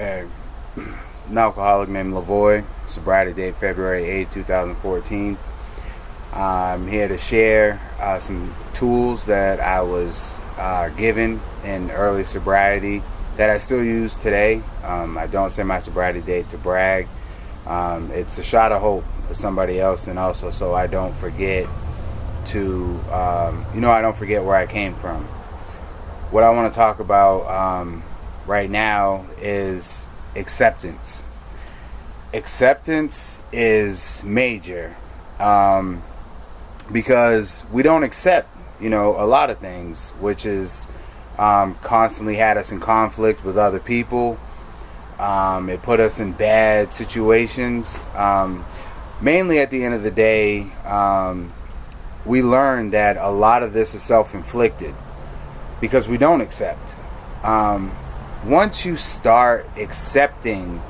An alcoholic named Lavoy. Sobriety date February 2014. I'm here to share some tools that I was given in early sobriety that I still use today. I don't say my sobriety date to brag. It's a shot of hope for somebody else, and also so I don't forget to, I don't forget where I came from. What I want to talk about right now is acceptance. Acceptance is major because we don't accept, a lot of things, which is constantly had us in conflict with other people. It put us in bad situations. Mainly at the end of the day, we learned that a lot of this is self-inflicted because we don't accept. Once you start accepting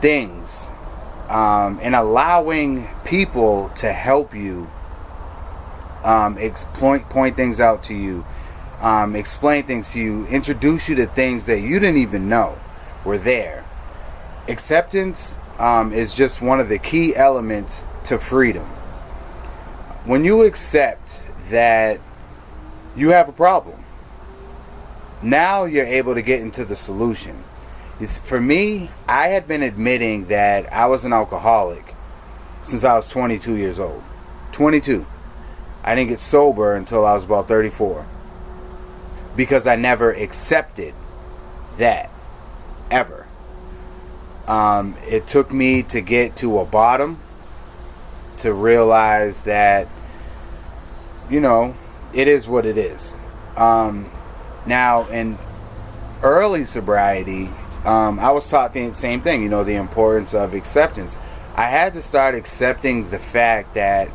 things and allowing people to help you, point things out to you, explain things to you, introduce you to things that you didn't even know were there. Acceptance is just one of the key elements to freedom. When you accept that you have a problem, now you're able to get into the solution. For me, I had been admitting that I was an alcoholic since I was 22 years old. 22. I didn't get sober until I was about 34. Because I never accepted that. Ever. It took me to get to a bottom to realize that, it is what it is. Now, in early sobriety, I was taught the same thing, the importance of acceptance. I had to start accepting the fact that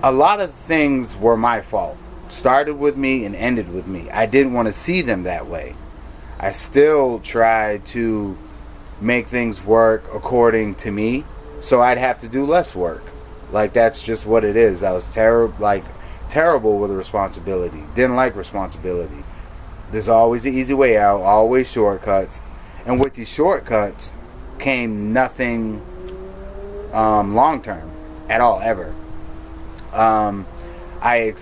a lot of things were my fault. Started with me and ended with me. I didn't want to see them that way. I still tried to make things work according to me, so I'd have to do less work. Like, that's just what it is. I was terrible with responsibility. Didn't like responsibility. There's always an easy way out, always shortcuts. And with these shortcuts came nothing long term at all, ever. I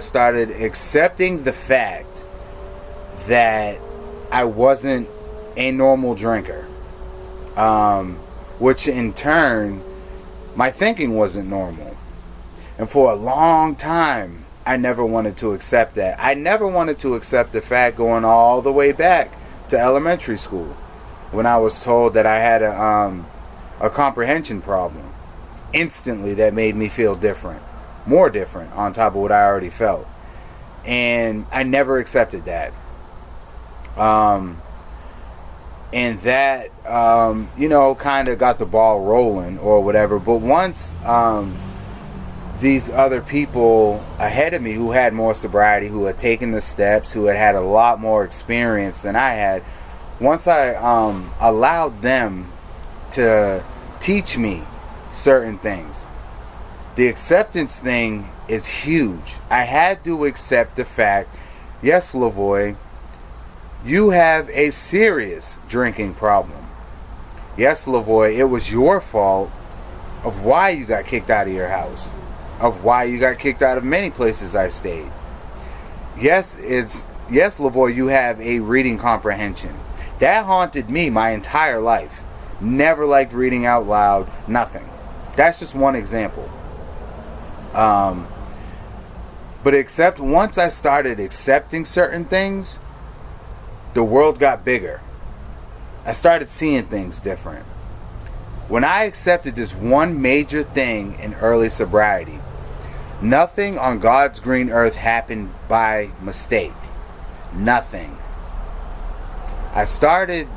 started accepting the fact that I wasn't a normal drinker, which in turn, my thinking wasn't normal. And for a long time, I never wanted to accept that. I never wanted to accept the fact, going all the way back to elementary school, when I was told that I had a comprehension problem. Instantly, that made me feel different. More different on top of what I already felt. And I never accepted that. And that, kind of got the ball rolling or whatever. But once these other people ahead of me who had more sobriety, who had taken the steps, who had a lot more experience than I had, once I allowed them to teach me certain things, the acceptance thing is huge. I had to accept the fact, yes, Lavoy, you have a serious drinking problem. Yes, Lavoy, it was your fault of why you got kicked out of your house, of why you got kicked out of many places I stayed. Yes, Lavoy, you have a reading comprehension. That haunted me my entire life. Never liked reading out loud, nothing. That's just one example. But once I started accepting certain things, the world got bigger. I started seeing things different. When I accepted this one major thing in early sobriety, nothing on God's green earth happened by mistake. Nothing. I started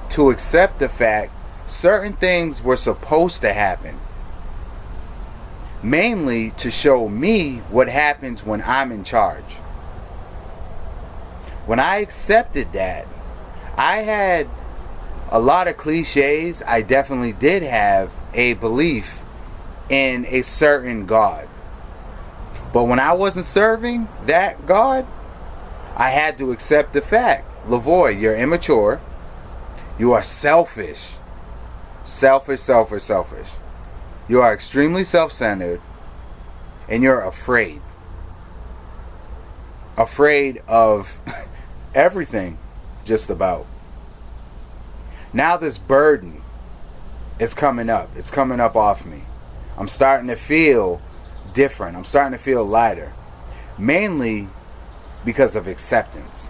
to accept the fact certain things were supposed to happen. Mainly to show me what happens when I'm in charge. When I accepted that, I had a lot of cliches. I definitely did have a belief in a certain God. But when I wasn't serving that God, I had to accept the fact Lavoie, you're immature. You are selfish. Selfish. You are extremely self-centered. And you're afraid. Afraid of everything, just about. Now this burden is coming up. It's coming up off me. I'm starting to feel different. I'm starting to feel lighter. Mainly because of acceptance.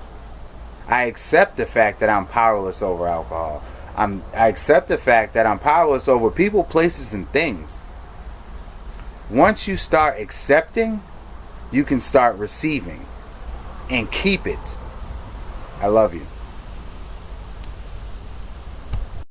I accept the fact that I'm powerless over alcohol. I accept the fact that I'm powerless over people, places, and things. Once you start accepting, you can start receiving. And keep it. I love you.